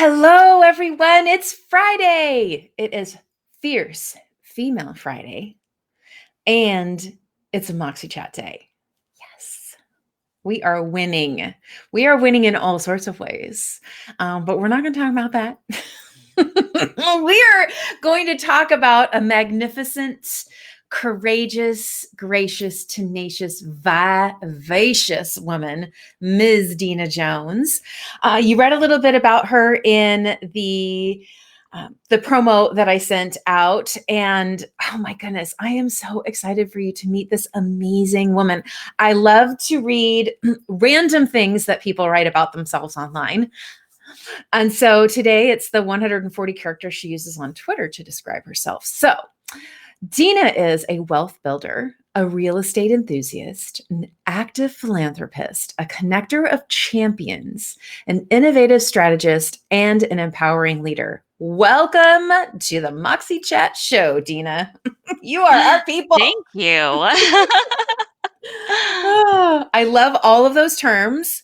Hello, everyone. It's Friday. It is Fierce Female Friday, and it's a Moxie Chat Day. Yes, we are winning. We are winning in all sorts of ways, but we're not going to talk about that. We are going to talk about a magnificent, courageous, gracious, tenacious, vivacious woman, Ms. Dena Jones. You read a little bit about her in the promo that I sent out, and oh my goodness, I am so excited for you to meet this amazing woman. I love to read random things that people write about themselves online. And so today it's the 140 characters she uses on Twitter to describe herself. So Dena is a wealth builder, a real estate enthusiast, an active philanthropist, a connector of champions, an innovative strategist, and an empowering leader. Welcome to the Moxie Chat Show, Dena. You are our people. Thank you. I love all of those terms.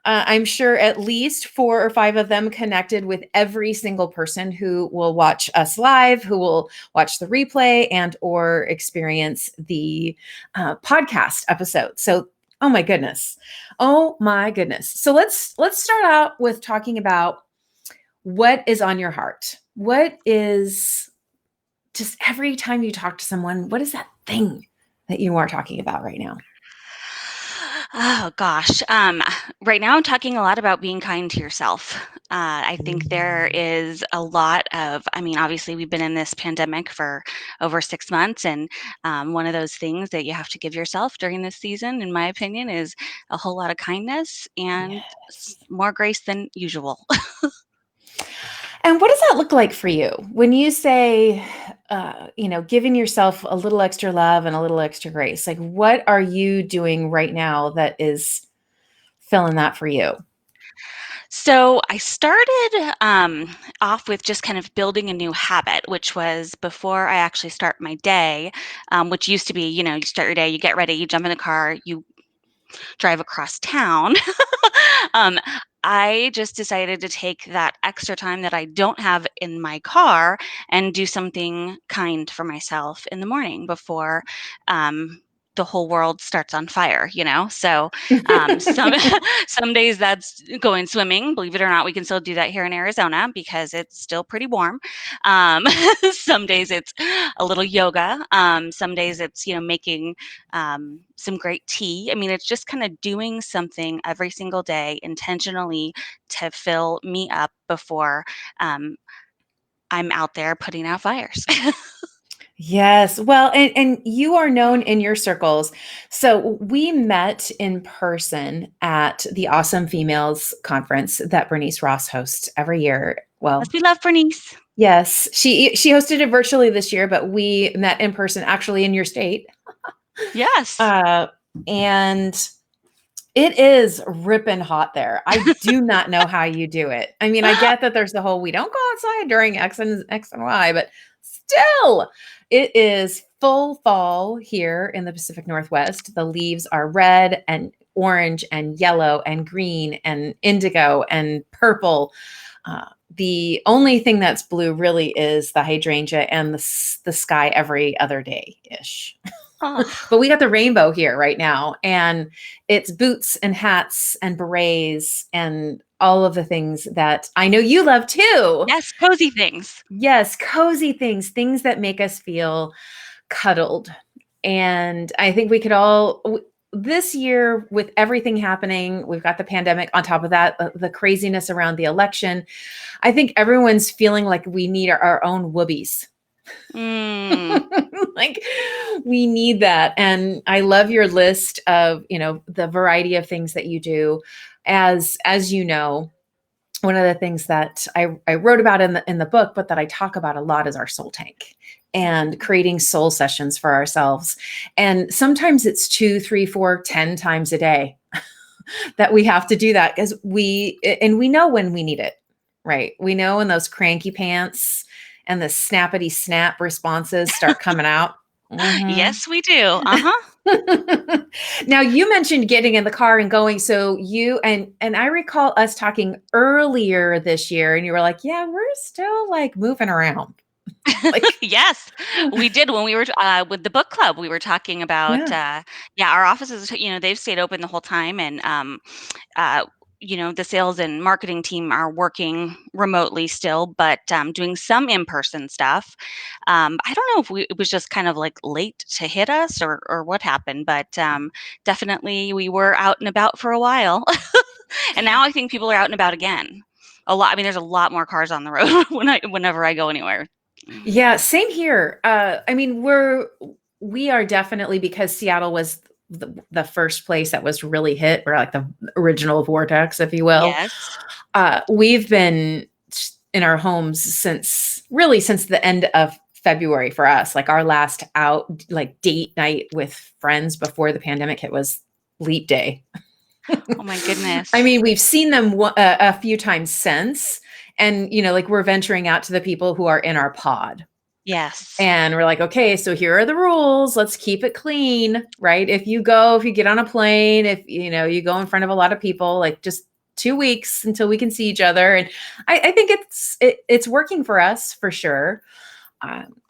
I'm sure at least 4 or 5 of them connected with every single person who will watch us live, who will watch the replay and or experience the podcast episode. So, oh my goodness. So let's start out with talking about what is on your heart. What is just every time you talk to someone, what is that thing that you are talking about right now? Oh gosh. Right now I'm talking a lot about being kind to yourself. I think there is a lot of, obviously we've been in this pandemic for over 6 months, and one of those things that you have to give yourself during this season, in my opinion, is a whole lot of kindness and more grace than usual. And what does that look like for you when you say, giving yourself a little extra love and a little extra grace? Like, what are you doing right now that is filling that for you? So I started off with just kind of building a new habit, which was before I actually start my day, which used to be, you start your day, you get ready, you jump in the car, you drive across town. um, I just decided to take that extra time that I don't have in my car and do something kind for myself in the morning before the whole world starts on fire. So some some days that's going swimming. Believe it or not, we can still do that here in Arizona because it's still pretty warm. Um, some days it's a little yoga. Some days it's making some great tea. It's just kind of doing something every single day intentionally to fill me up before I'm out there putting out fires. Yes. Well, and you are known in your circles. So we met in person at the Awesome Females Conference that Bernice Ross hosts every year. Well, Must be love, Bernice. yes, she hosted it virtually this year, but we met in person actually in your state. Yes. And it is ripping hot there. I do not know how you do it. I mean, I get that there's the whole we don't go outside during X and Y, but still, it is full fall here in the Pacific Northwest. The leaves are red and orange and yellow and green and indigo and purple. The only thing that's blue really is the hydrangea and the sky every other day ish. Oh. But we got the rainbow here right now, and it's boots and hats and berets and all of the things that I know you love too. Yes, cozy things. Yes, cozy things that make us feel cuddled. And I think we could all this year with everything happening, we've got the pandemic on top of that, the craziness around the election. I think everyone's feeling like we need our own whoobies. Like we need that. And I love your list of, the variety of things that you do. As you know, one of the things that I wrote about in the book, but that I talk about a lot is our soul tank and creating soul sessions for ourselves. And sometimes it's 2, 3, 4, 10 times a day that we have to do that because we know when we need it, right? We know when those cranky pants and the snappity snap responses start coming out. Mhm. Yes, we do. Uh-huh. Now you mentioned getting in the car and going. So you and I recall us talking earlier this year, and you were like, "Yeah, we're still like moving around." Like, Yes, we did when we were with the book club. We were talking about yeah. yeah, our offices, they've stayed open the whole time, and uh, the sales and marketing team are working remotely still, but doing some in-person stuff. I don't know if it was just kind of like late to hit us or what happened, but definitely we were out and about for a while. And now I think people are out and about again. A lot. I mean, there's a lot more cars on the road whenever I go anywhere. Yeah, same here. I mean, we are definitely, because Seattle was the first place that was really hit, or like the original vortex, if you will. Yes. We've been in our homes since the end of February for us. Like our last out, like date night with friends before the pandemic hit was Leap Day. Oh my I goodness. mean, we've seen them a few times since, and like we're venturing out to the people who are in our pod. Yes. And we're like, okay, so here are the rules. Let's keep it clean, right? If you get on a plane, if you go in front of a lot of people, like just 2 weeks until we can see each other. And I think it's working for us for sure.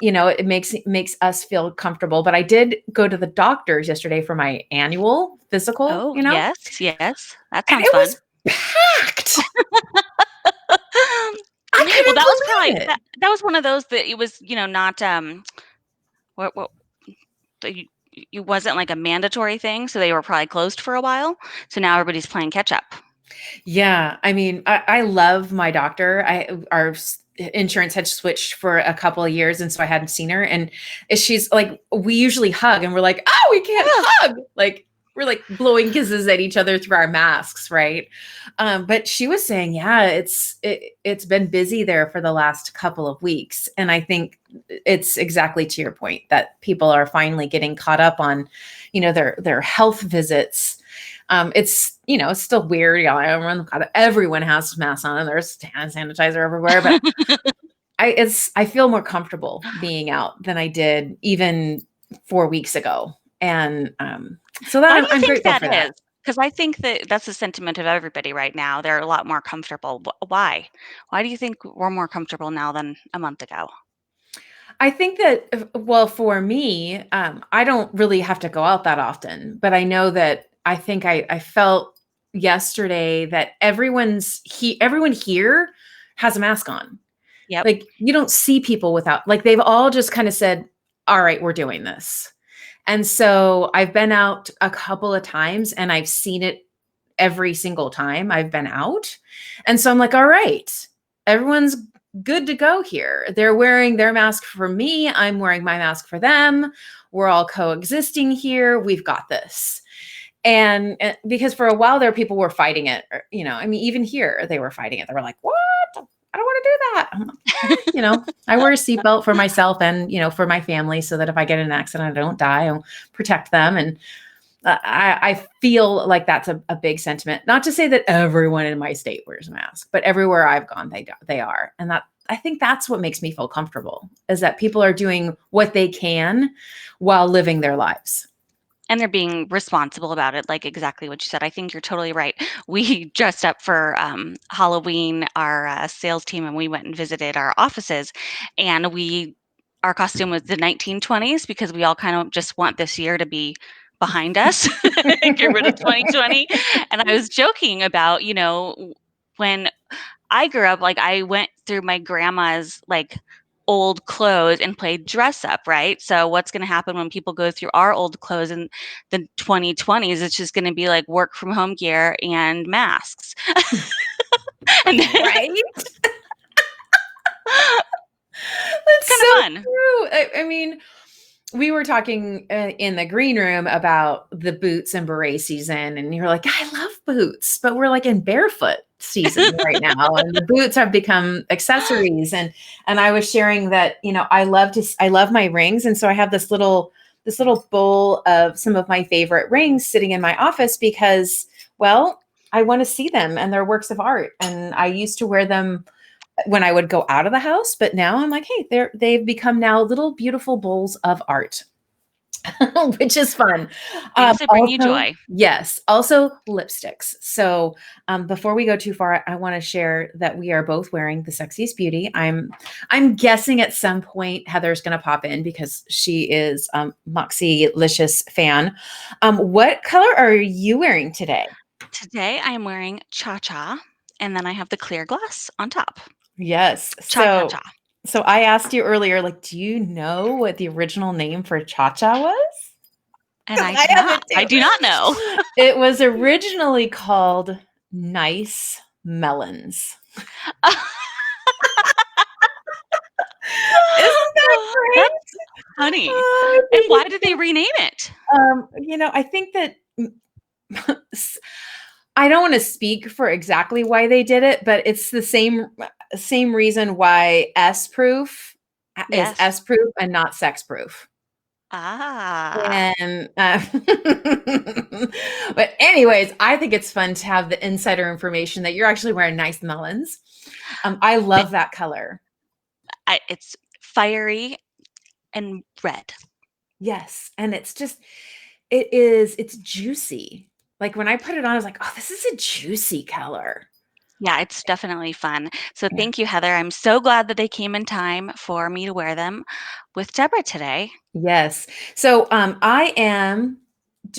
It makes us feel comfortable. But I did go to the doctor's yesterday for my annual physical, Oh, yes, yes. That and sounds it fun. was packed. I Well, couldn't that was probably believe it. that was one of those that it was, not, what that you wasn't like a mandatory thing, so they were probably closed for a while. So now everybody's playing catch up. Yeah, I mean, I love my doctor. Our insurance had switched for a couple of years, and so I hadn't seen her. And she's like, we usually hug, and we're like, oh, we can't Yeah. hug. Like we're like blowing kisses at each other through our masks, right? But she was saying, yeah, it's been busy there for the last couple of weeks, and I think it's exactly to your point that people are finally getting caught up on, their health visits. It's still weird. Everyone has masks on and there's hand sanitizer everywhere, but I feel more comfortable being out than I did even 4 weeks ago. And so that Why I'm, do you I'm think grateful that for that. is? Because I think that that's the sentiment of everybody right now. They're a lot more comfortable. Why? Why do you think we're more comfortable now than a month ago? I think that, well, for me, I don't really have to go out that often, but I know that I think I felt yesterday that everyone here has a mask on. Yep. Like, you don't see people without, like, they've all just kind of said, all right, we're doing this. And so I've been out a couple of times and I've seen it every single time I've been out. And so I'm like, all right, everyone's good to go here. They're wearing their mask for me. I'm wearing my mask for them. We're all coexisting here. We've got this. And because for a while there, people were fighting it. I mean, even here, they were fighting it. They were like, what? I don't want to do that. I'm like, I wear a seatbelt for myself and, for my family so that if I get in an accident, I don't die. I'll protect them. And I feel like that's a big sentiment. Not to say that everyone in my state wears a mask, but everywhere I've gone, they are. And that, I think that's what makes me feel comfortable, is that people are doing what they can while living their lives. And they're being responsible about it, like exactly what you said. I think you're totally right. We dressed up for Halloween, our sales team, and we went and visited our offices. And our costume was the 1920s because we all kind of just want this year to be behind us and get rid of 2020. And I was joking about, when I grew up, like I went through my grandma's like old clothes and played dress up, right? So what's going to happen when people go through our old clothes in the 2020s? It's just going to be like work from home gear and masks. And it's Right? That's kind of so fun. true. I mean, we were talking in the green room about the boots and beret season, and you're like, I love boots, but we're like in barefoot season right now, and the boots have become accessories. And I was sharing that I love my rings, and so I have this little bowl of some of my favorite rings sitting in my office because, well, I want to see them and they're works of art, and I used to wear them when I would go out of the house, but now I'm like, hey, they've become now little beautiful bowls of art. which is fun. Things that bring you Also, joy. yes, also lipsticks. So before we go too far, I want to share that we are both wearing the Sexiest Beauty. I'm guessing at some point Heather's going to pop in because she is Moxie Licious fan. What color are you wearing today? Today I am wearing Cha-Cha, and then I have the clear glass on top. Yes. Cha-Cha-Cha. So I asked you earlier, like, do you know what the original name for Cha-Cha was? And 'Cause I I do not. haven't I too. do not know. It was originally called Nice Melons. Isn't that great? That's funny. Oh, I And think why it's did they rename it? I think that I don't want to speak for exactly why they did it, but it's the same reason why S proof is Yes. S proof and not sex proof. Ah. And but anyways, I think it's fun to have the insider information that you're actually wearing nice melons. I Th love that color. It's fiery and red. Yes, and it's juicy. Like when I put it on, I was like, "Oh, this is a juicy color." Yeah, it's definitely fun. So Yeah. thank you, Heather. I'm so glad that they came in time for me to wear them with Deborah today. Yes. So I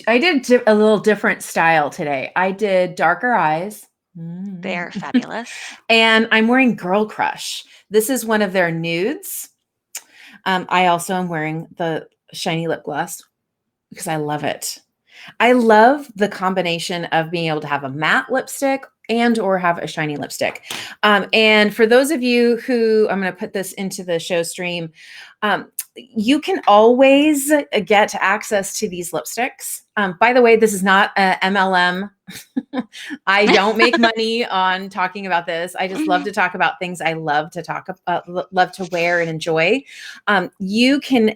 did a little different style today. I did darker eyes. They're Mm. fabulous. And I'm wearing Girl Crush. This is one of their nudes. I also am wearing the shiny lip gloss because I love it. I love the combination of being able to have a matte lipstick and or have a shiny lipstick. And for those of you who, I'm going to put this into the show stream, you can always get access to these lipsticks. By the way, this is not a MLM. I don't make money on talking about this. I just love to talk about things I love to talk about, love to wear and enjoy. You can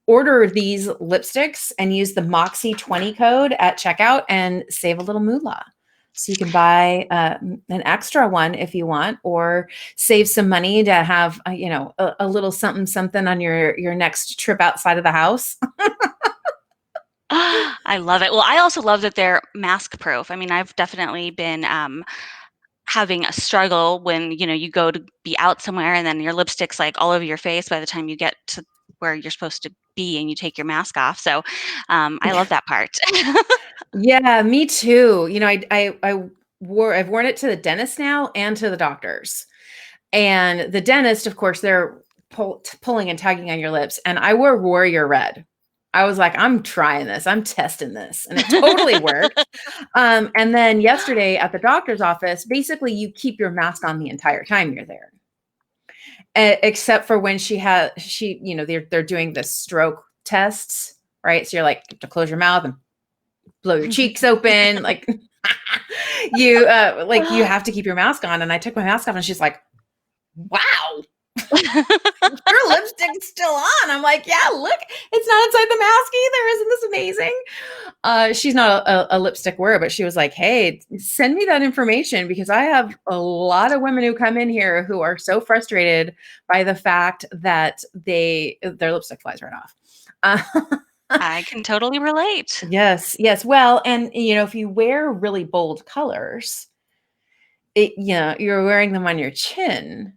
order these lipsticks and use the Moxie 20 code at checkout and save a little moolah. So you can buy an extra one if you want, or save some money to have a little something something on your next trip outside of the house. I love it. Well, I also love that they're mask proof. I mean, I've definitely been having a struggle when, you go to be out somewhere and then your lipstick's like all over your face by the time you get to where you're supposed to be and you take your mask off. So I love that part. Yeah, me too. I've worn it to the dentist now and to the doctors. And the dentist, of course, they're pulling and tugging on your lips. And I wore Warrior Red. I was like, I'm trying this. I'm testing this. And it totally worked. And then yesterday at the doctor's office, basically you keep your mask on the entire time you're there. Except for when they're doing the stroke tests, right? So you're like, to close your mouth and blow your cheeks open. Like you have to keep your mask on. And I took my mask off and she's like, wow, your lipstick's still on. I'm like, yeah, look, it's not inside the mask either. Isn't this amazing? She's not a lipstick wearer, but she was like, hey, send me that information because I have a lot of women who come in here who are so frustrated by the fact that their lipstick flies right off. I can totally relate. Yes, yes. Well, and if you wear really bold colors, you're wearing them on your chin.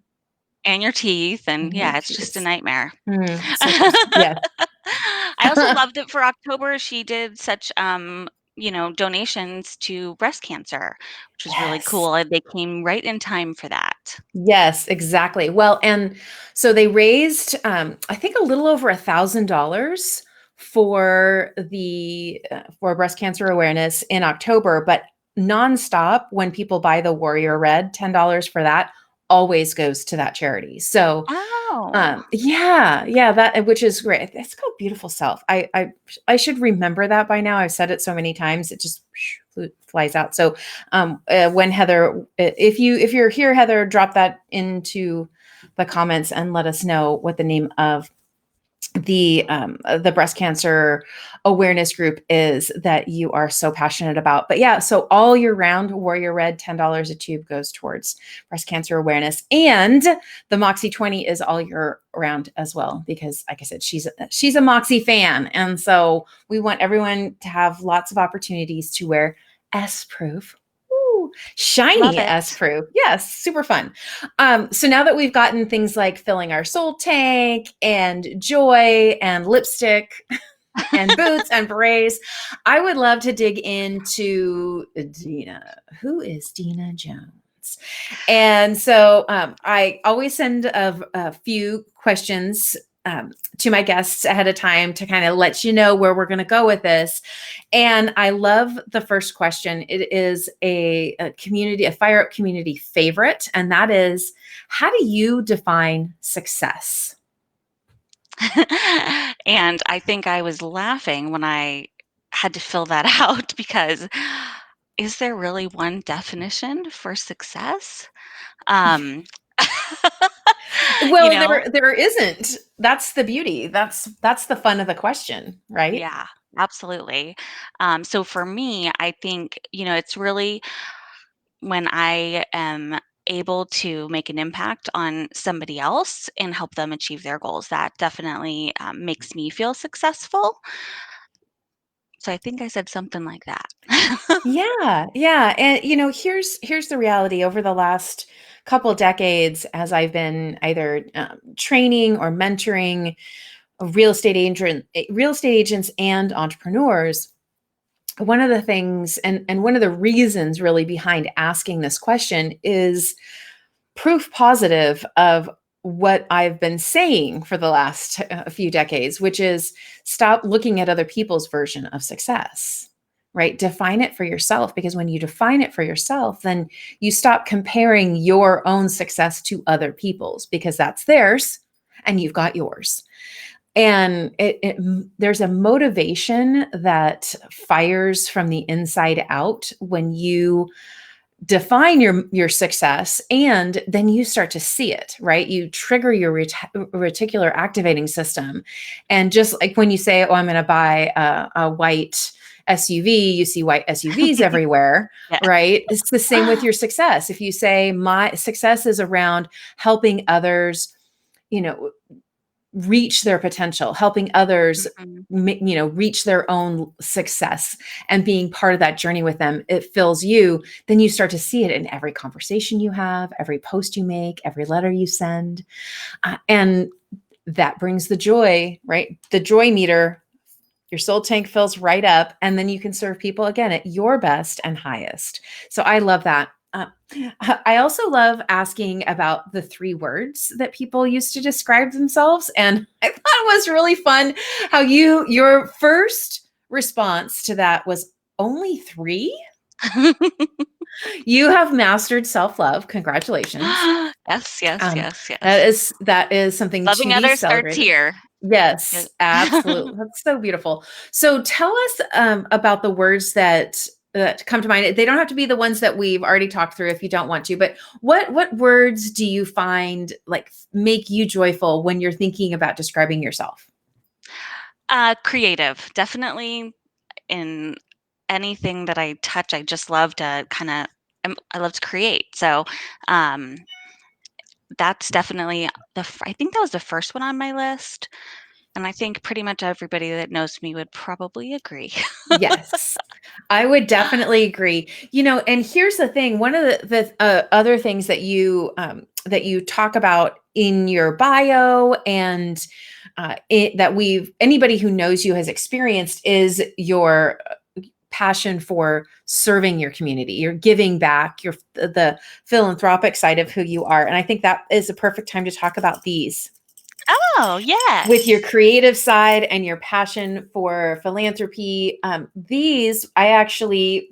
And your teeth, and Mhm, yeah, it's just a jeez. nightmare. So just yeah. I also love that for October, she did such, donations to breast cancer, which was really Yes. cool, and they came right in time for that. Yes, exactly. Well, and so they raised, I think a little over $1,000 for for breast cancer awareness in October, but nonstop when people buy the Warrior Red, $10 for that always goes to that charity. So Oh. yeah, that which is great. It's called Beautiful Self. I should remember that by now. I've said it so many times, it just flies out. So, when Heather, if you're here, Heather, drop that into the comments and let us know what the name of the breast cancer awareness group is that you are so passionate about. But yeah, so all year round, Warrior Red, $10 a tube goes towards breast cancer awareness, and the Moxie 20 is all year round as well, because like I said, she's a Moxie fan, and so we want everyone to have lots of opportunities to wear S-proof. Love Shiny it. S-proof. Yes, super fun. So now that we've gotten things like filling our soul tank and joy and lipstick and boots and berets, I would love to dig into Dena. Who is Dena Jones? And so I always send a few questions to my guests ahead of time to kind of let you know where we're going to go with this. And I love the first question. It is a community, a Fire Up community favorite. And that is, how do you define success? And I think I was laughing when I had to fill that out because is there really one definition for success? Um, you Well, know? there isn't. That's the beauty. That's the fun of the question, right? Yeah, absolutely. So for me, I think, it's really when I am able to make an impact on somebody else and help them achieve their goals, that definitely makes me feel successful. So I think I said something like that. Yeah, yeah. And here's the reality. Over the last couple decades, as I've been either training or mentoring real estate agents and entrepreneurs, one of the things and one of the reasons really behind asking this question is proof positive of what I've been saying for the last few decades, which is stop looking at other people's version of success, right? Define it for yourself, because when you define it for yourself, then you stop comparing your own success to other people's, because that's theirs and you've got yours. And there's a motivation that fires from the inside out when you define your success, and then you start to see it, right? You trigger your reticular activating system, and just like when you say, oh, I'm going to buy a white SUV, you see white SUVs everywhere, Yeah. right? It's the same with your success. If you say my success is around helping others, you know reach their potential, helping others Mhm. reach their own success, and being part of that journey with them, it fills you. Then you start to see it in every conversation you have, every post you make, every letter you send, and that brings the joy, right? The joy meter, your soul tank fills right up, and then you can serve people again at your best and highest. So I love that. I also love asking about the 3 words that people use to describe themselves. And I thought it was really fun how your first response to that was only 3. You have mastered self-love. Congratulations. Yes, yes, Um, yes, that yes. is that is something Loving to be others starts celebrated. here. Yeah. Yes, absolutely. That's so beautiful. So tell us about the words that come to mind. They don't have to be the ones that we've already talked through if you don't want to, but what words do you find like make you joyful when you're thinking about describing yourself? Creative, definitely in anything that I touch, I just love to I love to create. So, um, that's definitely I think that was the first one on my list, and I think pretty much everybody that knows me would probably agree. Yes. I would definitely agree. And here's the thing. One of the other things that you talk about in your bio, and that anybody who knows you has experienced, is your passion for serving your community. You're giving back. You're the philanthropic side of who you are, and I think that is a perfect time to talk about these. Oh, With your yes. creative side and your passion for philanthropy, these I actually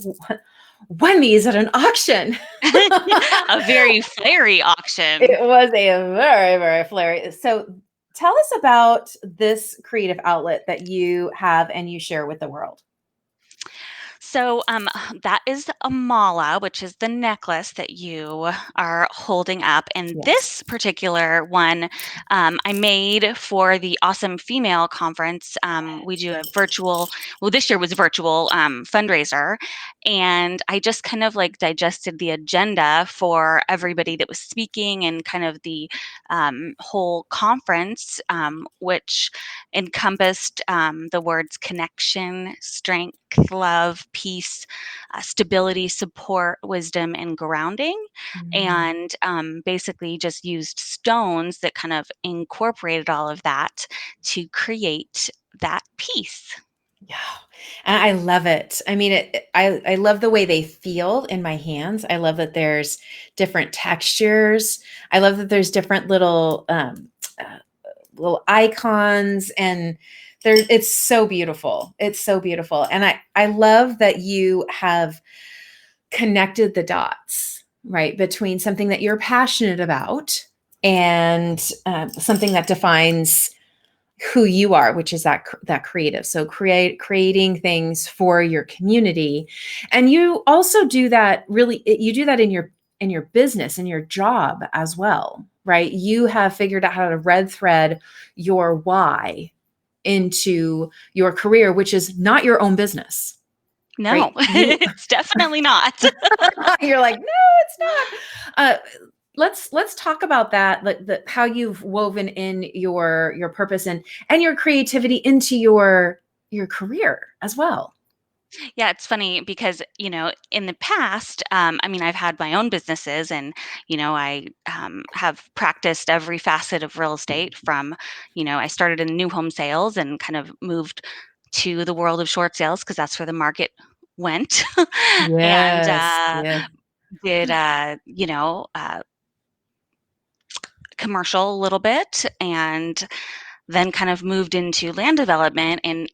won these at an auction. A very fiery auction. It was a very, very flurry. So tell us about this creative outlet that you have and you share with the world. So that is a mala, which is the necklace that you are holding up. And Yes. this particular one I made for the Awesome Female Conference. We do a virtual, well, this year was virtual fundraiser. And I just kind of like digested the agenda for everybody that was speaking and kind of the whole conference, which encompassed the words connection, strength, love, peace, stability, support, wisdom, and grounding. Mm. And basically just used stones that kind of incorporated all of that to create that piece. Yeah. And I love it. I mean, I love the way they feel in my hands. I love that there's different textures. I love that there's different uh, little icons, and it's so beautiful. It's so beautiful. And I love that you have connected the dots, right, between something that you're passionate about and something that defines who you are, which is that creative. So creating things for your community. And you also do that, really you do that in your business, in your job as well, right? You have figured out how to red thread your why into your career, which is not your own business, No, right? You it's definitely not. you're like, no, it's not. Let's talk about that, like how you've woven in your purpose and your creativity into your career as well. Yeah, it's funny because, in the past, I mean, I've had my own businesses and, I have practiced every facet of real estate from, I started in new home sales and kind of moved to the world of short sales because that's where the market went. And Yes. Yeah. did, commercial a little bit and then kind of moved into land development and,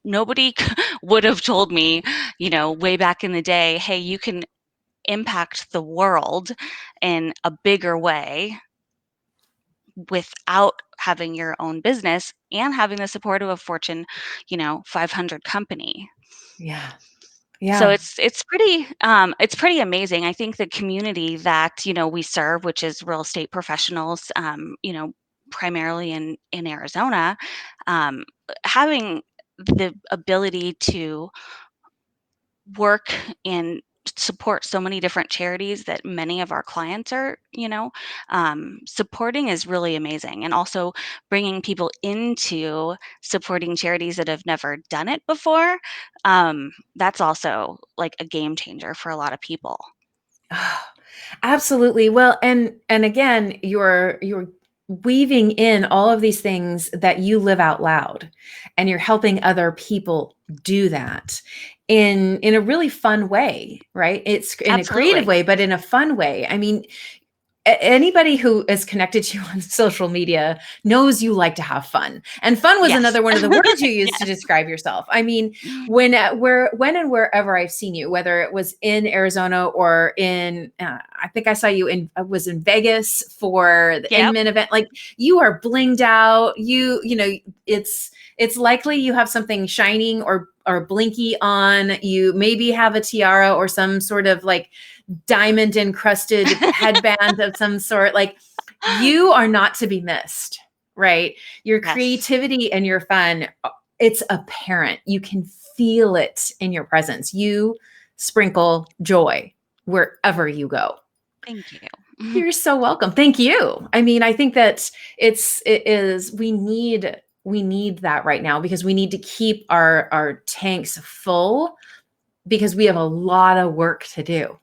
nobody would have told me, way back in the day, hey, you can impact the world in a bigger way without having your own business and having the support of a Fortune, 500 company. Yeah. So Yeah. it's pretty amazing. I think the community that we serve, which is real estate professionals, primarily in Arizona, um, having the ability to work and support so many different charities that many of our clients are, supporting is really amazing. And also bringing people into supporting charities that have never done it before. That's also like a game changer for a lot of people. Absolutely. Well, and again, you're weaving in all of these things that you live out loud, and you're helping other people do that in a really fun way, right? It's in a creative Absolutely. way, but in a fun way. I mean, anybody who is connected to you on social media knows you like to have fun, and fun was Yes. another one of the words you used to Yes. describe yourself. I mean, when and wherever I've seen you, whether it was in Arizona or in I think I saw you in I was in Vegas for the Yep. Inman event, like you are blinged out. You know it's likely you have something shining or blinky on. You maybe have a tiara or some sort of like diamond encrusted headband of some sort. Like, you are not to be missed, right? Your Yes. creativity and your fun, it's apparent. You can feel it in your presence. You sprinkle joy wherever you go. Thank you. You're so welcome. Thank you. I mean, I think that it is we need that right now, because we need to keep our tanks full, because we have a lot of work to do.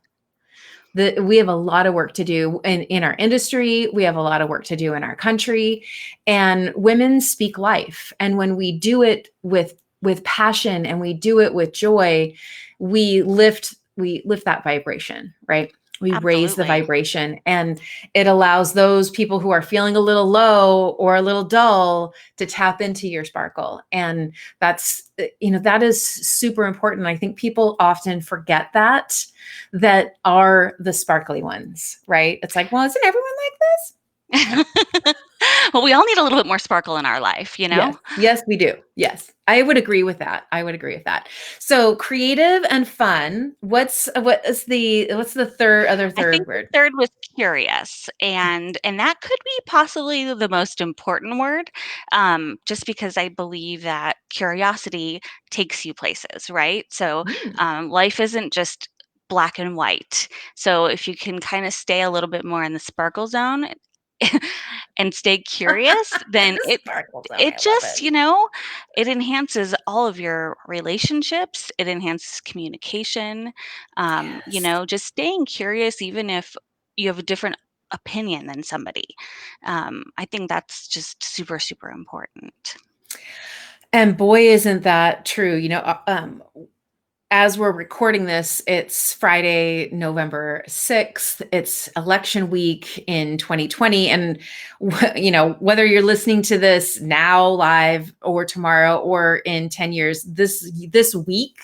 We have a lot of work to do in our industry. We have a lot of work to do in our country, and women speak life. And when we do it with passion and we do it with joy, we lift that vibration, right? We raise the Absolutely. vibration, and it allows those people who are feeling a little low or a little dull to tap into your sparkle. And that is super important. I think people often forget that are the sparkly ones, right? It's like, well, isn't everyone like this? Well, we all need a little bit more sparkle in our life, you Yes. know? Yes, we do. Yes. I would agree with that. I would agree with that. So creative and fun. What's the I third think the word? third was curious, and that could be possibly the most important word, just because I believe that curiosity takes you places, right? So, Mm. life isn't just black and white. So if you can kinda stay a little bit more in the sparkle zone and stay curious, then The it sparkle zone. it I love just, it. it enhances all of your relationships, it enhances communication, Yes. just staying curious even if you have a different opinion than somebody. I think that's just super, super important. And boy, isn't that true. As we're recording this, it's Friday, November 6th. It's election week in 2020. And, whether you're listening to this now live or tomorrow or in 10 years, this week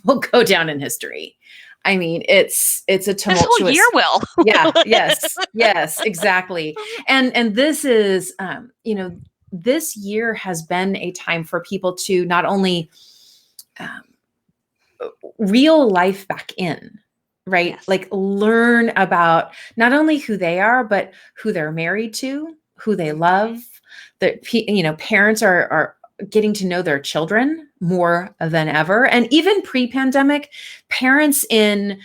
will go down in history. I mean, it's a This whole year tumultuous. will. Yeah, yes, yes, exactly. And this is, this year has been a time for people to not only um, real life back in, right? Yes. Like learn about not only who they are, but who they're married to, who they love. Mhm. That parents are getting to know their children more than ever, and even pre-pandemic, parents in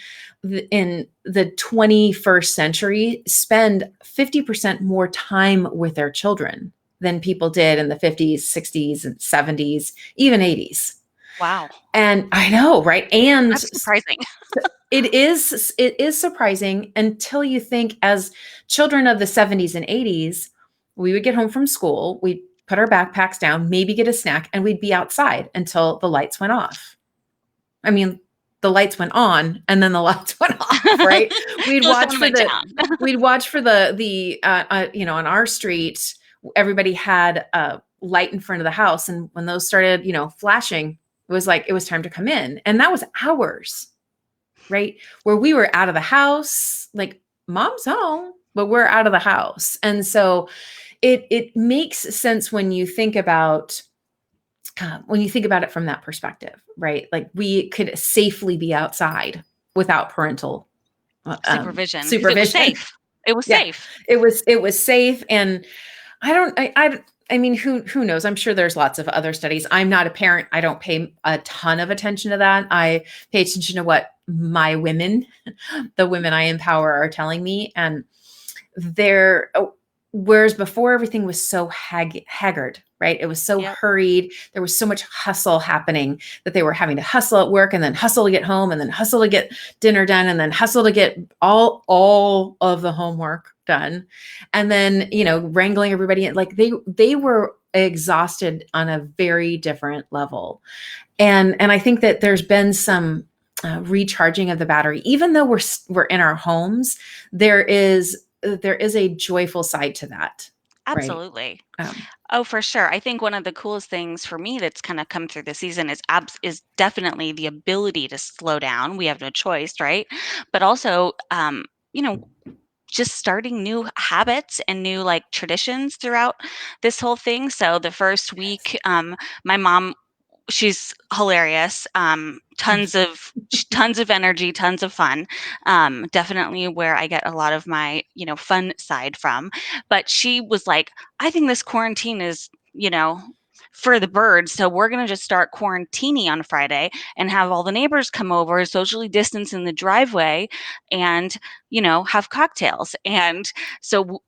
the 21st century spend 50% more time with their children than people did in the 50s, 60s, and 70s, even 80s. Wow. And I know, right? And That's surprising. it is surprising until you think as children of the 70s and 80s, we would get home from school, we'd put our backpacks down, maybe get a snack, and we'd be outside until the lights went off. I mean, the lights went on and then the lights went off, right? We'd Till the watch sun for went the down. we'd watch for on our street, everybody had a light in front of the house, and when those started, flashing, it was like it was time to come in. And that was hours, right? Where we were out of the house, like mom's home, but we're out of the house. And so it makes sense when you think about it from that perspective, right? Like we could safely be outside without parental Supervision, because it was supervision. safe. It was Yeah, safe. it was safe. And I don't I mean, who knows? I'm sure there's lots of other studies. I'm not a parent. I don't pay a ton of attention to that. I pay attention to what my women, the women I empower, are telling me. And they're whereas before everything was so haggard, right? It was so Yep. hurried. There was so much hustle happening that they were having to hustle at work and then hustle to get home and then hustle to get dinner done and then hustle to get all of the homework done. And then, wrangling everybody in. Like they were exhausted on a very different level. And I think that there's been some recharging of the battery. Even though we're in our homes, there is a joyful side to that, right? Absolutely. Um, Oh, for sure. I think one of the coolest things for me that's kinda come through the season is definitely the ability to slow down. We have no choice, right? But also, you know, just starting new habits and new, like, traditions throughout this whole thing. So the first week, my mom, she's hilarious. Tons of energy, tons of fun. Definitely where I get a lot of my, fun side from. But she was like, "I think this quarantine is, for the birds. So we're gonna just start quarantining on Friday and have all the neighbors come over, socially distance in the driveway, and have cocktails." And so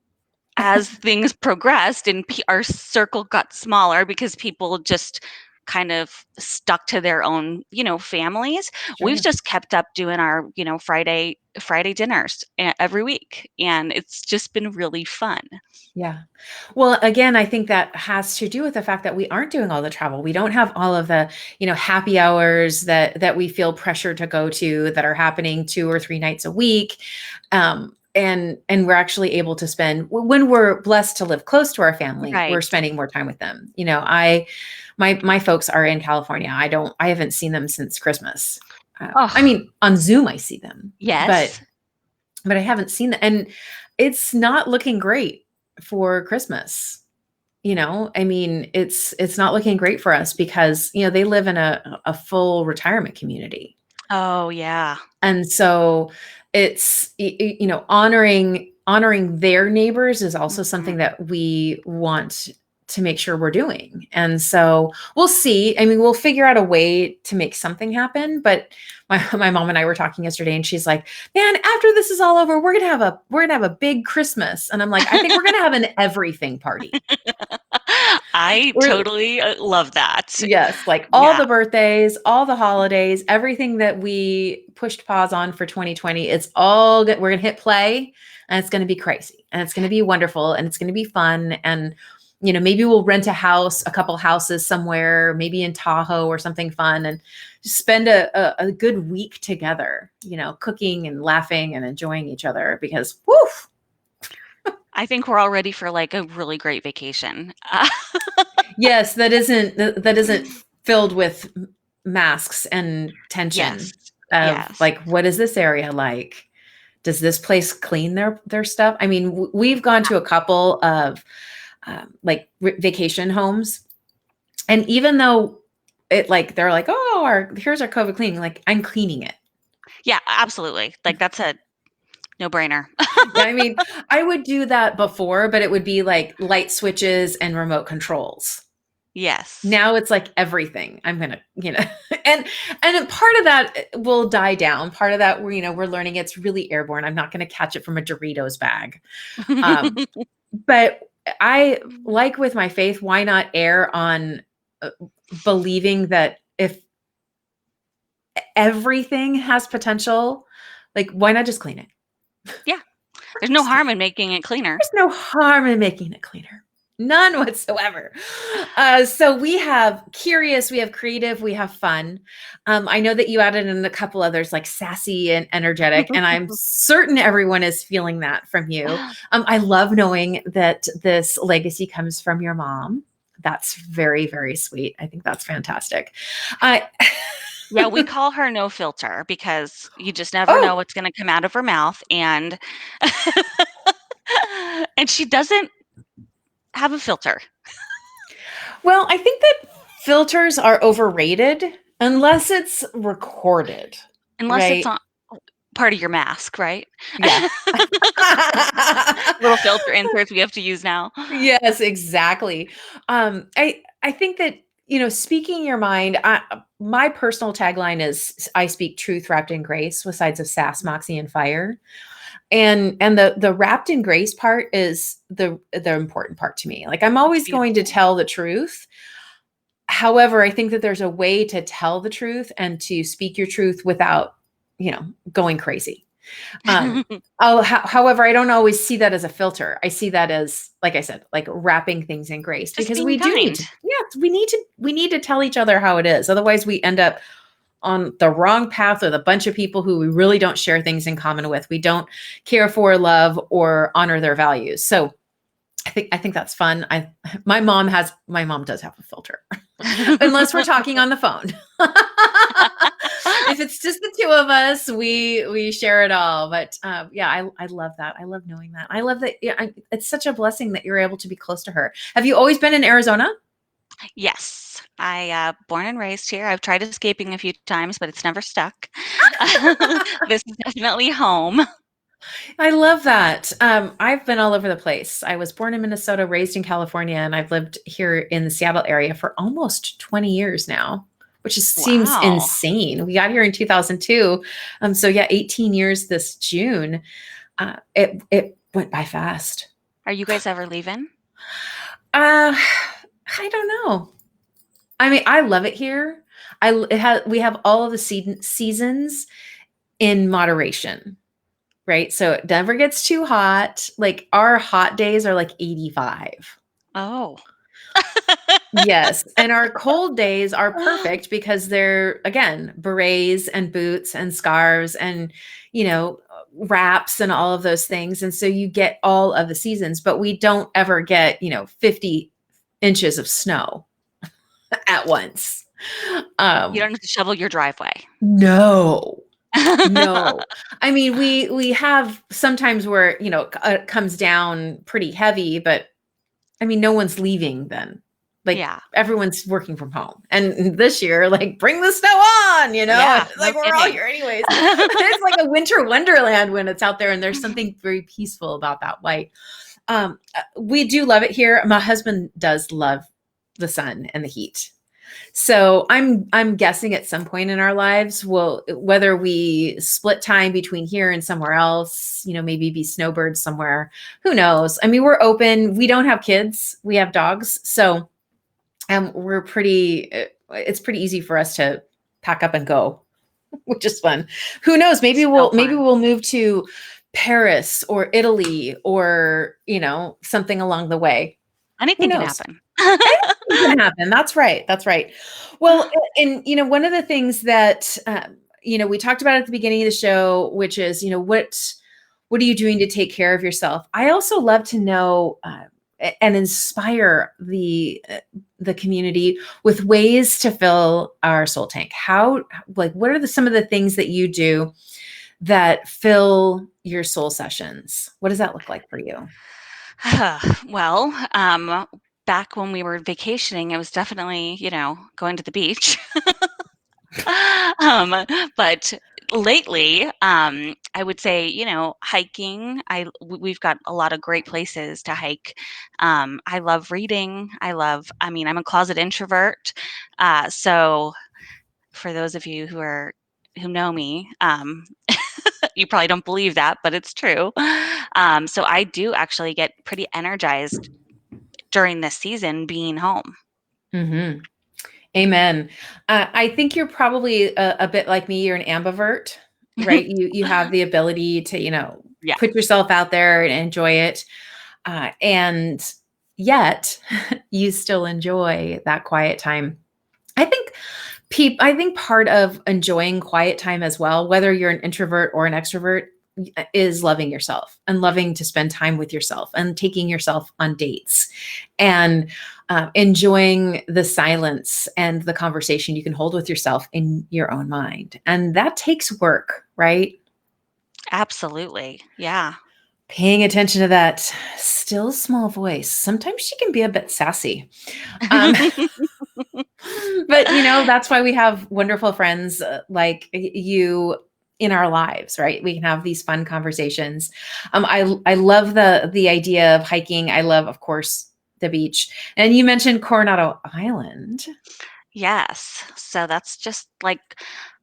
as things progressed and our circle got smaller because people just kind of stuck to their own, families, we've sure. just kept up doing our, Friday dinners every week, and it's just been really fun. Yeah. Well, again, I think that has to do with the fact that we aren't doing all the travel. We don't have all of the, happy hours that we feel pressure to go to that are happening 2 or 3 nights a week. And we're actually able to spend when we're blessed to live close to our family, we're Right. spending more time with them. My folks are in California. I haven't seen them since Christmas. I Oh, mean, on Zoom I see them, but yes. I haven't seen them, and it's not looking great. for Christmas. I mean, it's not looking great for us because, they live in a full retirement community. Oh, yeah. And so it's, honoring their neighbors is also something Mhm. that we want to make sure we're doing. And so we'll see. I mean, we'll figure out a way to make something happen. But my mom and I were talking yesterday, and she's like, "Man, after this is all over, we're gonna have a big Christmas." And I'm like, "I think we're gonna have an everything party." I We're totally love that. Yes, like all Yeah. the birthdays, all the holidays, everything that we pushed pause on for 2020, it's all good. We're gonna hit play, and it's gonna be crazy, and it's gonna be wonderful, and it's gonna be fun. And maybe we'll rent a house, a couple houses somewhere, maybe in Tahoe or something fun, and just spend a good week together, cooking and laughing and enjoying each other because woof. I think we're all ready for, like, a really great vacation. Yes, that isn't filled with masks and tension Yes. of Yes. like, what is this area like? Does this place clean their stuff? I mean, we've gone to a couple of like vacation homes, and even though it like they're like, oh, here's our COVID cleaning, like I'm cleaning it. Yeah, absolutely. Like, that's a no-brainer. Yeah, I mean, I would do that before, but it would be like light switches and remote controls. Yes. Now it's like everything. I'm gonna, and part of that will die down. Part of that, we're learning it's really airborne. I'm not gonna catch it from a Doritos bag. Um, but I like with my faith, why not err on believing that if everything has potential, like why not just clean it? Yeah. There's no Just clean harm in making it cleaner. There's no harm in making it cleaner. None whatsoever. So we have curious, we have creative, we have fun. I know that you added in a couple others like sassy and energetic, and I'm certain everyone is feeling that from you. I love knowing that this legacy comes from your mom. That's very, very sweet. I think that's fantastic. Uh, Yeah, we call her no filter because you just never know oh, what's gonna come out of her mouth, and and she doesn't have a filter well, I think that filters are overrated unless it's recorded, unless it's right? on part of your mask, right? Yeah. Little filter inserts we have to use now. Yes, exactly. I think that, speaking your mind, my personal tagline is I speak truth wrapped in grace with sides of sass, moxie, and fire. And the wrapped in grace part is the important part to me. Like I'm It's always going to beautiful. tell the truth. However, I think that there's a way to tell the truth and to speak your truth without, going crazy. However, I don't always see that as a filter. I see that as, like I said, like wrapping things in grace Just because being we do need kind. to, yes, we need to tell each other how it is. Otherwise we end up on the wrong path with a bunch of people who we really don't share things in common with. We don't care for, love, or honor their values. So I think that's fun. My mom does have a filter. Unless we're talking on the phone. If it's just the two of us, we share it all. But yeah, I love that. I love knowing that. I love that. Yeah, it's such a blessing that you're able to be close to her. Have you always been in Arizona? Yes. I, born and raised here. I've tried escaping a few times, but it's never stuck. This is definitely home. I love that. I've been all over the place. I was born in Minnesota, raised in California, and I've lived here in the Seattle area for almost 20 years now, which seems Wow. insane. We got here in 2002. So yeah, 18 years this June. It went by fast. Are you guys ever leaving? Uh, I don't know. I mean, I love it here. We have all of the seasons in moderation, right? So it never gets too hot. Like our hot days are like 85. Oh. Yes. And our cold days are perfect because they're, again, berets and boots and scarves and, wraps and all of those things. And so you get all of the seasons, but we don't ever get, 50 inches of snow at once. You Um, don't have to shovel your driveway. no, No. I mean, we have sometimes where, it comes down pretty heavy, but I mean, no one's leaving then. Like Yeah. everyone's working from home. And this year, like, bring the snow on, Yeah, It's no like we're all kidding. here anyways. It's like a winter wonderland when it's out there, and there's something very peaceful about that light. We do love it here. My husband does love the sun and the heat. So I'm guessing at some point in our lives, whether we split time between here and somewhere else, maybe be snowbirds somewhere, who knows? I mean, we're open. We don't have kids. We have dogs. So we're it's pretty easy for us to pack up and go, which is fun. Who knows? So Maybe fun. we'll move to Paris or Italy or, something along the way. Who Anything can knows? happen. Anything can happen. That's right. That's right. Well, and one of the things that we talked about at the beginning of the show, which is, what are you doing to take care of yourself? I also love to know and inspire the community with ways to fill our soul tank. What are some of the things that you do that fill your soul sessions? What does that look like for you? Well, back when we were vacationing, it was definitely, going to the beach. Um, but lately, I would say, hiking. We've got a lot of great places to hike. I love reading. I mean, I'm a closet introvert. So for those of you who know me, you probably don't believe that, but it's true. So I do actually get pretty energized during this season being home. Hmm. Amen. I think you're probably a bit like me. You're an ambivert, right? You have the ability to, Yeah, put yourself out there and enjoy it. And yet you still enjoy that quiet time. I think I think part of enjoying quiet time as well, whether you're an introvert or an extrovert, is loving yourself and loving to spend time with yourself and taking yourself on dates and enjoying the silence and the conversation you can hold with yourself in your own mind. And that takes work, right? absolutely. Yeah. Paying attention to that still small voice. Sometimes she can be a bit sassy. Um, but that's why we have wonderful friends like you in our lives, right? We can have these fun conversations. I love the idea of hiking. I love, of course, the beach. And you mentioned Coronado Island. Yes. So that's just like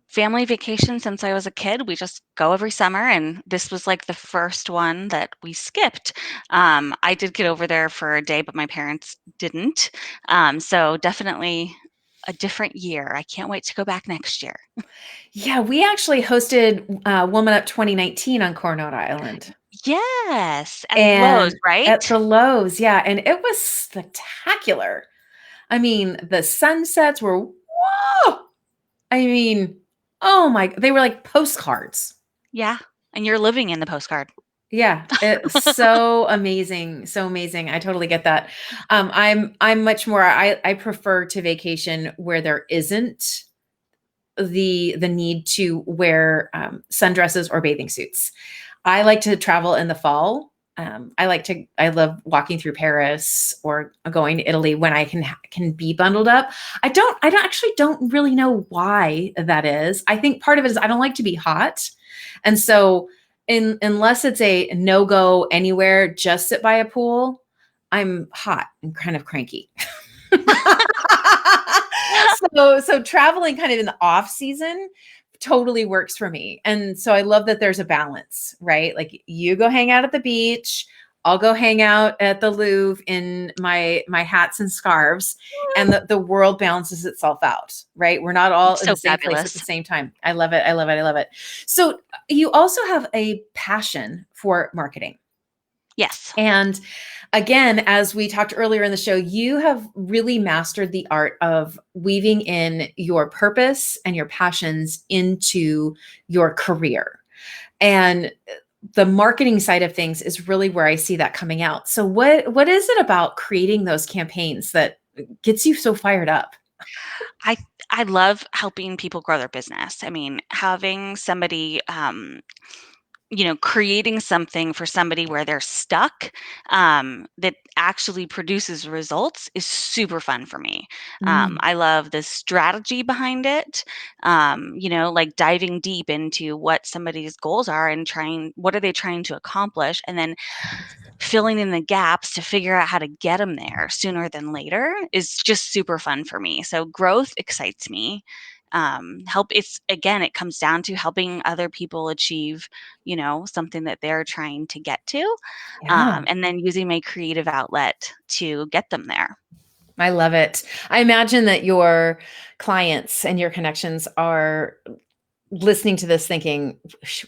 family vacation since I was a kid. We just go every summer, and this was like the first one that we skipped. I did get over there for a day, but my parents didn't. So definitely a different year. I can't wait to go back next year. Yeah, we actually hosted Woman Up 2019 on Coronado Island. Yes, at Lowe's, And at right? the Lowe's, yeah, and it was spectacular. I mean, the sunsets were whoa. I mean, oh my, they were like postcards. Yeah, and you're living in the postcard. Yeah, it's so amazing, so amazing. I totally get that. I'm much more I prefer to vacation where there isn't the need to wear sundresses or bathing suits. I like to travel in the fall. I love walking through Paris or going to Italy when I can be bundled up. I don't actually don't really know why that is. I think part of it is I don't like to be hot. And so unless it's a no-go anywhere, just sit by a pool, I'm hot and kind of cranky. So traveling kind of in the off season totally works for me. And so I love that there's a balance, right? Like you go hang out at the beach, I'll go hang out at the Louvre in my hats and scarves, and the world balances itself out, right? We're not all in So the same place at the fabulous. same time. I love it. I love it. I love it. So you also have a passion for marketing. Yes, And again, as we talked earlier in the show, you have really mastered the art of weaving in your purpose and your passions into your career. And the marketing side of things is really where I see that coming out. So what is it about creating those campaigns that gets you so fired up? I I love helping people grow their business. I mean, having somebody, creating something for somebody where they're stuck, that actually produces results is super fun for me. Mm, I love the strategy behind it, like diving deep into what somebody's goals are and what are they trying to accomplish, and then filling in the gaps to figure out how to get them there sooner than later is just super fun for me. So growth excites me. It comes down to helping other people achieve, something that they're trying to get to, yeah. and then using my creative outlet to get them there. I love it. I imagine that your clients and your connections are listening to this thinking,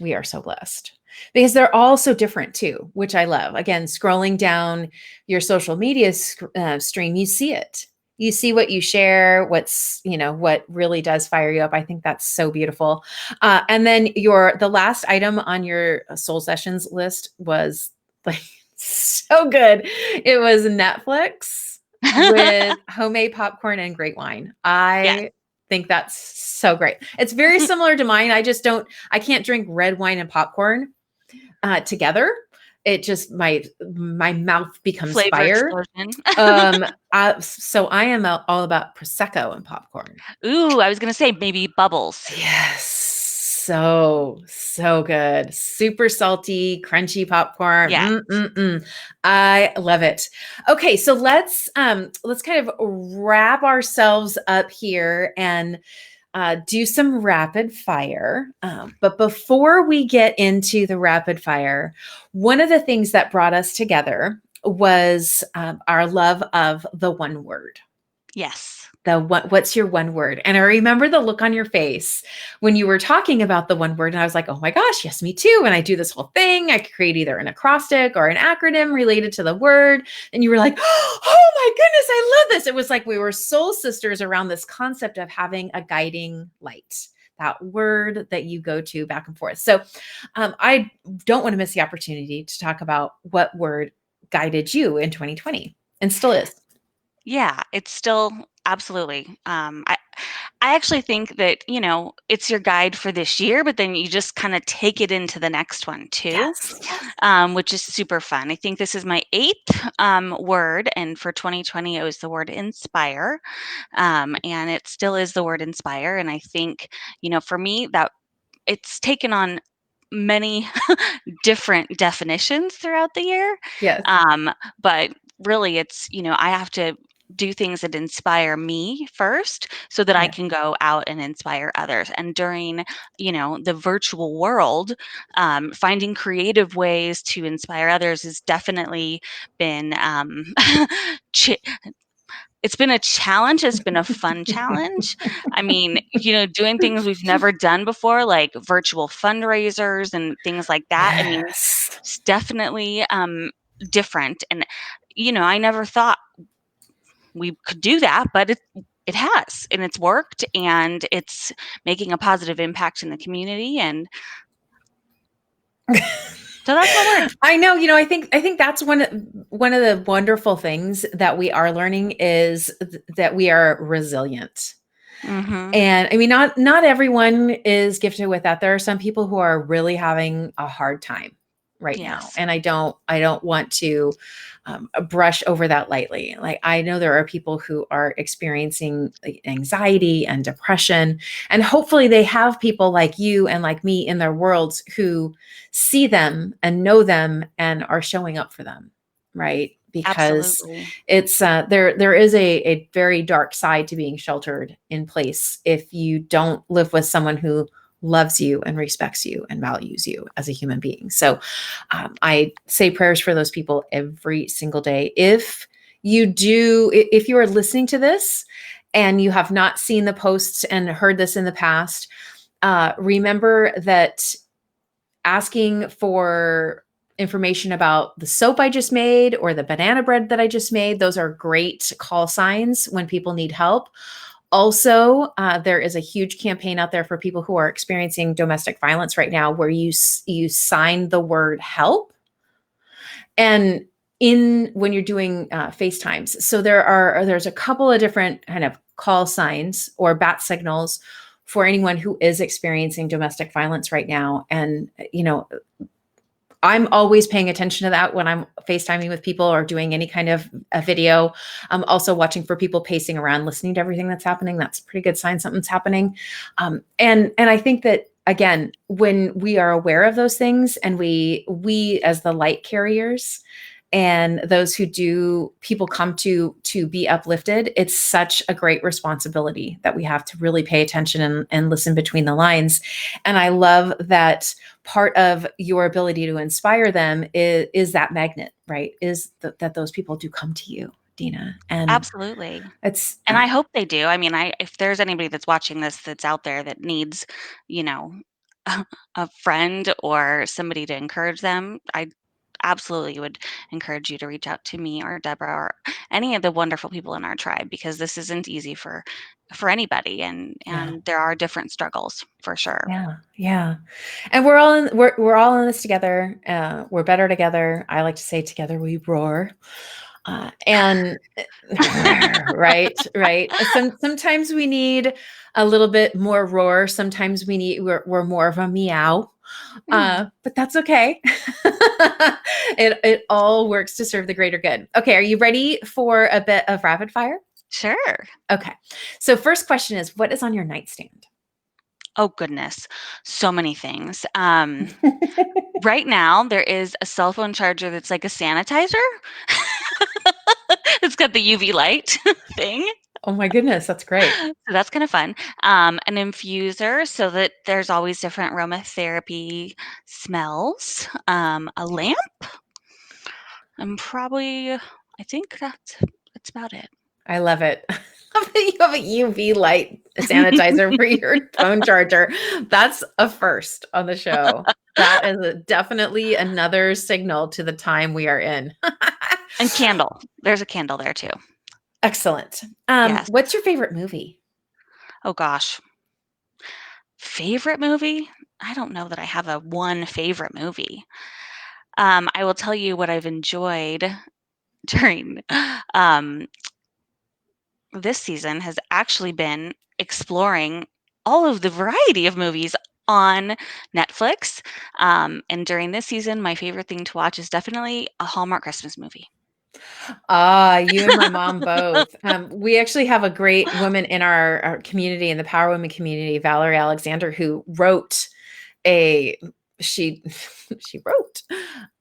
we are so blessed because they're all so different too, which I love. Again, scrolling down your social media stream, you see it. You see what you share, what really does fire you up. I think that's so beautiful. And then the last item on your soul sessions list was like so good. It was Netflix with homemade popcorn and great wine. Yes. I think that's so great. It's very similar to mine. I can't drink red wine and popcorn together. It just my mouth becomes Flavor fire. explosion. So I am all about prosecco and popcorn. Ooh, I was gonna say maybe bubbles. Yes. So good. Super salty, crunchy popcorn. Yes. I love it. Okay, so let's kind of wrap ourselves up here and do some rapid fire. But before we get into the rapid fire, one of the things that brought us together was our love of the one word. Yes. What's your one word? And I remember the look on your face when you were talking about the one word. And I was like, oh my gosh, yes, me too. And I do this whole thing. I could create either an acrostic or an acronym related to the word. And you were like, oh my goodness, I love this. It was like we were soul sisters around this concept of having a guiding light, that word that you go to back and forth. So I don't want to miss the opportunity to talk about what word guided you in 2020 and still is. Yeah, it's still absolutely. I actually think that, it's your guide for this year, but then you just kind of take it into the next one too, Yes. Yes. which is super fun. I think this is my eighth word, and for 2020, it was the word inspire, and it still is the word inspire. And I think, for me, that it's taken on many different definitions throughout the year. Yes. But really, I have to do things that inspire me first so that I Yeah. can go out and inspire others. And during, the virtual world, finding creative ways to inspire others has definitely been ch- it's been a challenge. It's been a fun challenge. I mean, doing things we've never done before, like virtual fundraisers and things like that. I mean, Yes. it's definitely different. And, I never thought we could do that, but it has, and it's worked, and it's making a positive impact in the community. And so that's my word. I know, I think that's one of the wonderful things that we are learning is that we are resilient. Hmm. And I mean, not everyone is gifted with that. There are some people who are really having a hard time right now, Yes, and I don't want to brush over that lightly. Like I know there are people who are experiencing like, anxiety and depression, and hopefully they have people like you and like me in their worlds who see them and know them and are showing up for them, right? Because absolutely. it's there is a very dark side to being sheltered in place if you don't live with someone who loves you and respects you and values you as a human being. So I say prayers for those people every single day. If you are listening to this and you have not seen the posts and heard this in the past, remember that asking for information about the soap I just made or the banana bread that I just made, those are great call signs when people need help. Also, there is a huge campaign out there for people who are experiencing domestic violence right now, where you sign the word help, and in when you're doing FaceTimes. So there's a couple of different kind of call signs or bat signals for anyone who is experiencing domestic violence right now. And, I'm always paying attention to that when I'm FaceTiming with people or doing any kind of a video. I'm also watching for people pacing around, listening to everything that's happening. That's a pretty good sign something's happening. And I think that, again, when we are aware of those things, and we as the light carriers and those who do people come to be uplifted, it's such a great responsibility that we have to really pay attention and listen between the lines. And I love that part of your ability to inspire them is that magnet, right? That those people do come to you, Dena. And Absolutely. it's And I hope they do. I mean, if there's anybody that's watching this that's out there that needs, you know, a friend or somebody to encourage them, I absolutely would encourage you to reach out to me or Deborah or any of the wonderful people in our tribe, because this isn't easy for anybody, and yeah. there are different struggles for sure. Yeah, yeah, and we're all in this together. We're better together. I like to say, together we roar. And right. Sometimes we need a little bit more roar. Sometimes we're more of a meow. Mm, But that's okay. It all works to serve the greater good. Okay, are you ready for a bit of rapid fire? sure. Okay. So first question is, what is on your nightstand? Oh goodness, so many things. Right now there is a cell phone charger that's like a sanitizer. It's got the UV light thing. Oh my goodness, that's great. So that's kind of fun. An infuser so that there's always different aromatherapy smells. A lamp. And probably, I think that's about it. I love it. You have a UV light sanitizer for your phone charger. That's a first on the show. That is definitely another signal to the time we are in. And candle. There's a candle there too. Excellent. Yes. What's your favorite movie? Oh gosh. Favorite movie? I don't know that I have a one favorite movie. I will tell you what I've enjoyed during um, this season has actually been exploring all of the variety of movies on Netflix. And during this season, my favorite thing to watch is definitely a Hallmark Christmas movie. Ah, you and my mom both. We actually have a great woman in our community, in the Power Women community, Valerie Alexander, who wrote a she she wrote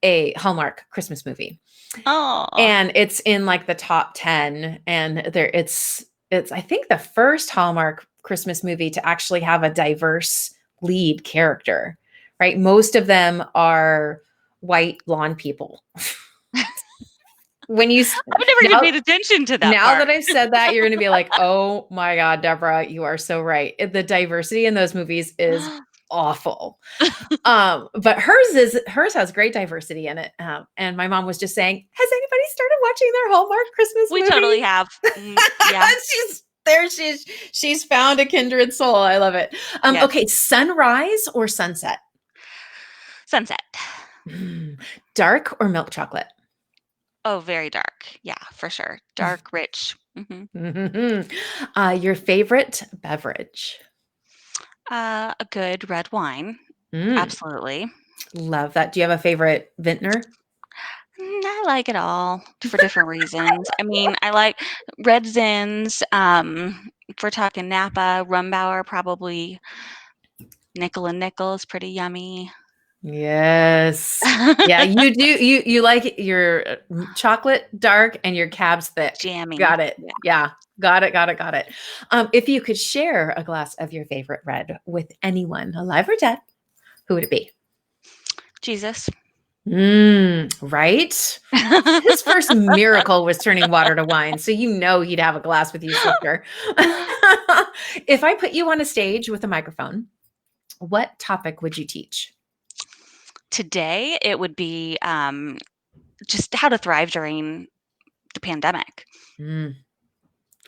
a Hallmark Christmas movie. Oh, And it's in like the top 10, and it's I think the first Hallmark Christmas movie to actually have a diverse lead character, right? Most of them are white blonde people. When you I've never even now paid attention to that now part. that I've said that, you're going to be like, "Oh my god, Deborah, you are so right." The diversity in those movies is awful. But hers has great diversity in it. And my mom was just saying, "Has anybody started watching their Hallmark Christmas We totally movie?" have. Yeah. she's there. She's found a kindred soul. I love it. Yes. Okay, sunrise or sunset? Sunset. Mm, dark or milk chocolate? Oh, very dark. Yeah, for sure. Dark, rich. Your favorite beverage? A good red wine. Mm, Absolutely. love that. Do you have a favorite vintner? I like it all for different reasons. I mean, I like red zins. If we're talking Napa, Rumbauer, probably nickel and nickel is pretty yummy. Yes. Yeah, you do. You like your chocolate dark and your cabs thick. Jammy. Got it. Yeah. Yeah. Got it. If you could share a glass of your favorite red with anyone, alive or dead, who would it be? Jesus. Right? His first miracle was turning water to wine, so you know he'd have a glass with you, sister. If I put you on a stage with a microphone, what topic would you teach? Today, it would be just how to thrive during the pandemic. Mm.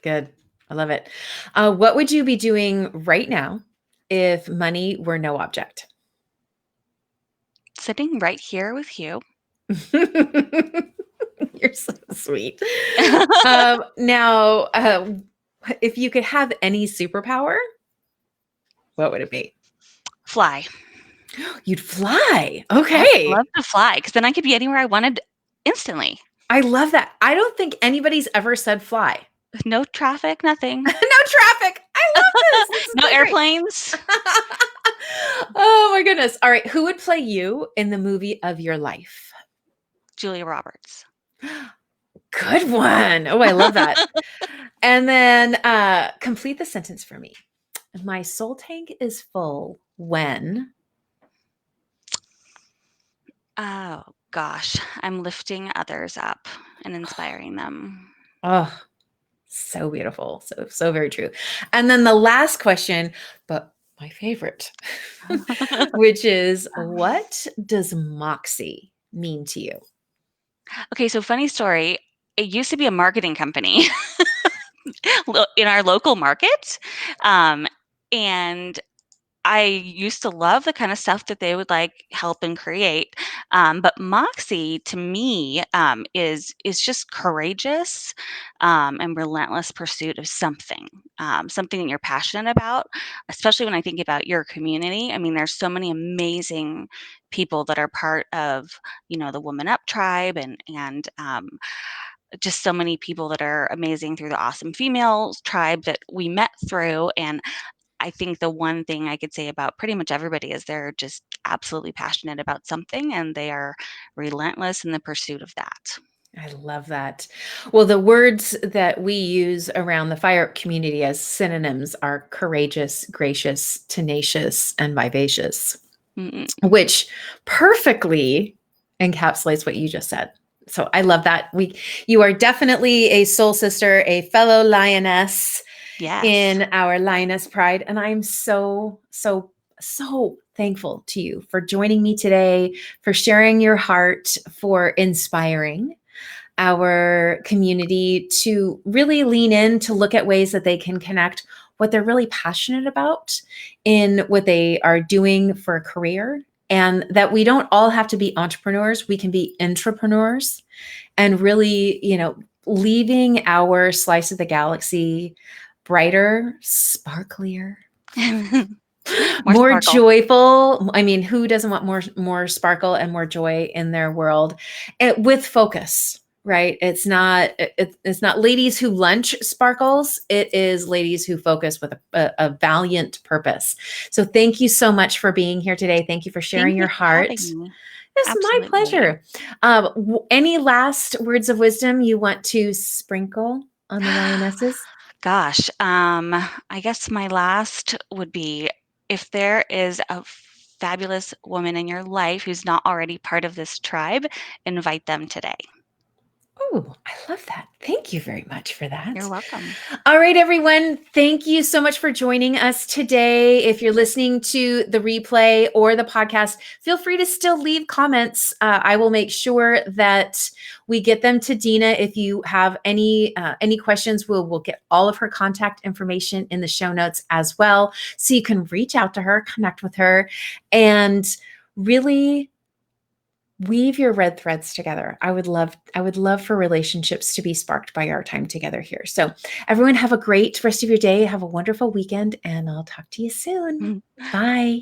Good. I love it. What would you be doing right now if money were no object? Sitting right here with you. You're so sweet. Now, if you could have any superpower, what would it be? Fly. You'd fly. I would Okay. love to fly because then I could be anywhere I wanted instantly. I love that. I don't think anybody's ever said fly. No traffic, nothing. No traffic. I love this. This is No so great. airplanes. Oh my goodness. All right. Who would play you in the movie of your life? Julia Roberts. Good one. Oh, I love that. And then complete the sentence for me. My soul tank is full when. Oh gosh, I'm lifting others up and inspiring them. Oh, so beautiful. So very true. And then the last question, but my favorite, which is what does Moxie mean to you? Okay, so funny story. It used to be a marketing company in our local market. And I used to love the kind of stuff that they would like help and create. But Moxie to me is just courageous and relentless pursuit of something, something that you're passionate about. Especially when I think about your community. I mean, there's so many amazing people that are part of the Woman Up tribe and just so many people that are amazing through the Awesome Females tribe that we met through. And I think the one thing I could say about pretty much everybody is they're just absolutely passionate about something and they are relentless in the pursuit of that. I love that. Well, the words that we use around the fire up community as synonyms are courageous, gracious, tenacious, and vivacious, Mm-mm. which perfectly encapsulates what you just said. So I love that. You are definitely a soul sister, a fellow lioness Yes. in our Lioness Pride. And I'm so thankful to you for joining me today, for sharing your heart, for inspiring our community to really lean in to look at ways that they can connect what they're really passionate about in what they are doing for a career, and that we don't all have to be entrepreneurs. We can be intrapreneurs and really, leaving our slice of the galaxy brighter, sparklier, more sparkle. joyful. I mean, who doesn't want more sparkle and more joy in their world? With focus, right? It's not ladies who lunch sparkles. It is ladies who focus with a valiant purpose. So thank you so much for being here today. Thank you for sharing Thank you your for heart. having me. It's my Absolutely. pleasure. Any last words of wisdom you want to sprinkle on the lionesses? Gosh, I guess my last would be if there is a fabulous woman in your life who's not already part of this tribe, invite them today. Oh, I love that. Thank you very much for that. You're welcome. All right, everyone. Thank you so much for joining us today. If you're listening to the replay or the podcast, feel free to still leave comments. I will make sure that we get them to Dena. If you have any questions, we'll get all of her contact information in the show notes as well, so you can reach out to her, connect with her, and really weave your red threads together. I would love for relationships to be sparked by our time together here. So everyone have a great rest of your day. Have a wonderful weekend, and I'll talk to you soon. Bye.